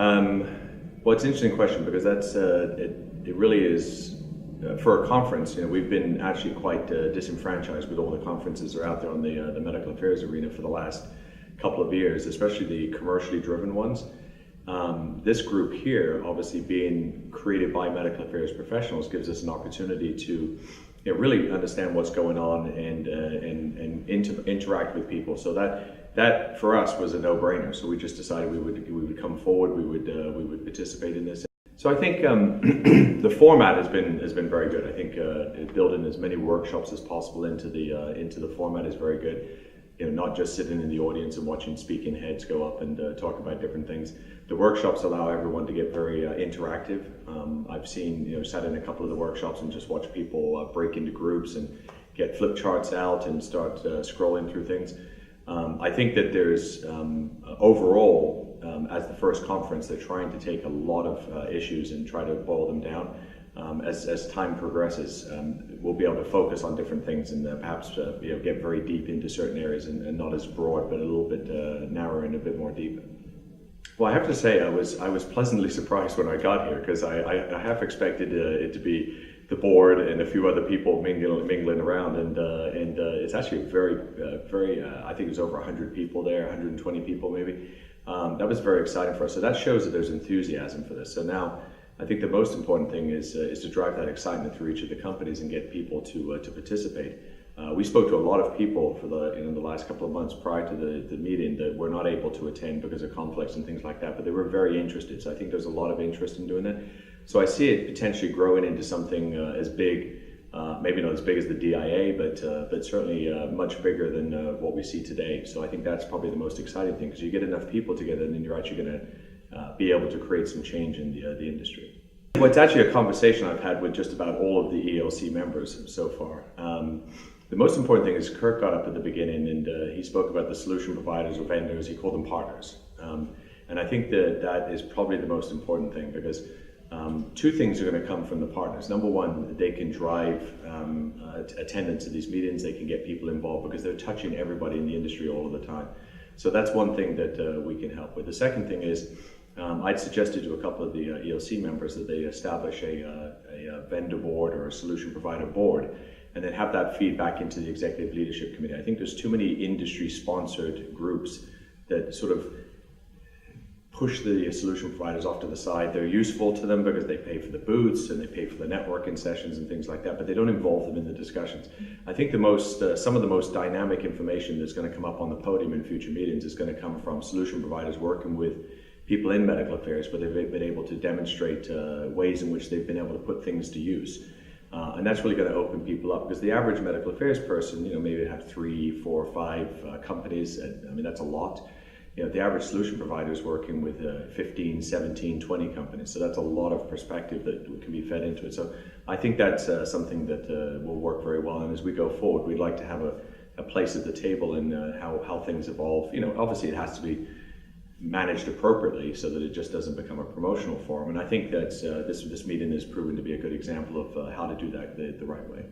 Well, it's an interesting question because it really is, for a conference, we've been actually quite disenfranchised with all the conferences that are out there on the medical affairs arena for the last couple of years, especially the commercially driven ones. This group here, obviously being created by medical affairs professionals, gives us an opportunity to really understand what's going on and interact with people. So that for us was a no-brainer. So we just decided we would come forward, we would participate in this. So I think the format has been very good. I think building as many workshops as possible into the format is very good. Not just sitting in the audience and watching speaking heads go up and talk about different things. The workshops allow everyone to get very interactive. I've seen, sat in a couple of the workshops and just watch people break into groups and get flip charts out and start scrolling through things. I think that there's overall, as the first conference, they're trying to take a lot of issues and try to boil them down. As time progresses, we'll be able to focus on different things and perhaps get very deep into certain areas and not as broad, but a little bit narrower and a bit more deep. Well, I have to say I was pleasantly surprised when I got here, because I half expected it to be the board and a few other people mingling around, and it's actually very I think it was over 100 people there, 120 people maybe. That was very exciting for us. So that shows that there's enthusiasm for this. So now I think the most important thing is to drive that excitement through each of the companies and get people to participate. We spoke to a lot of people for the last couple of months prior to the meeting that were not able to attend because of conflicts and things like that, but they were very interested. So I think there's a lot of interest in doing that. So I see it potentially growing into something as big, maybe not as big as the DIA, but certainly much bigger than what we see today. So I think that's probably the most exciting thing, because you get enough people together and then you're actually going to be able to create some change in the industry. Well, it's actually a conversation I've had with just about all of the ELC members so far. The most important thing is Kirk got up at the beginning and he spoke about the solution providers or vendors. He called them partners. And I think that is probably the most important thing, because two things are going to come from the partners. Number one, they can drive attendance at these meetings. They can get people involved because they're touching everybody in the industry all of the time. So that's one thing that we can help with. The second thing is, I'd suggested to a couple of the ELC members that they establish a vendor board or a solution provider board, and then have that feed back into the executive leadership committee. I think there's too many industry-sponsored groups that sort of push the solution providers off to the side. They're useful to them because they pay for the booths and they pay for the networking sessions and things like that, but they don't involve them in the discussions. I think some of the most dynamic information that's going to come up on the podium in future meetings is going to come from solution providers working with people in medical affairs, where they've been able to demonstrate ways in which they've been able to put things to use. And that's really going to open people up, because the average medical affairs person, maybe have 3, 4, 5 companies. I mean, that's a lot. The average solution provider is working with 15, 17, 20 companies. So that's a lot of perspective that can be fed into it. So I think that's something that will work very well. And as we go forward, we'd like to have a place at the table in how things evolve. Obviously it has to be managed appropriately so that it just doesn't become a promotional forum. And I think that this meeting has proven to be a good example of how to do that the right way.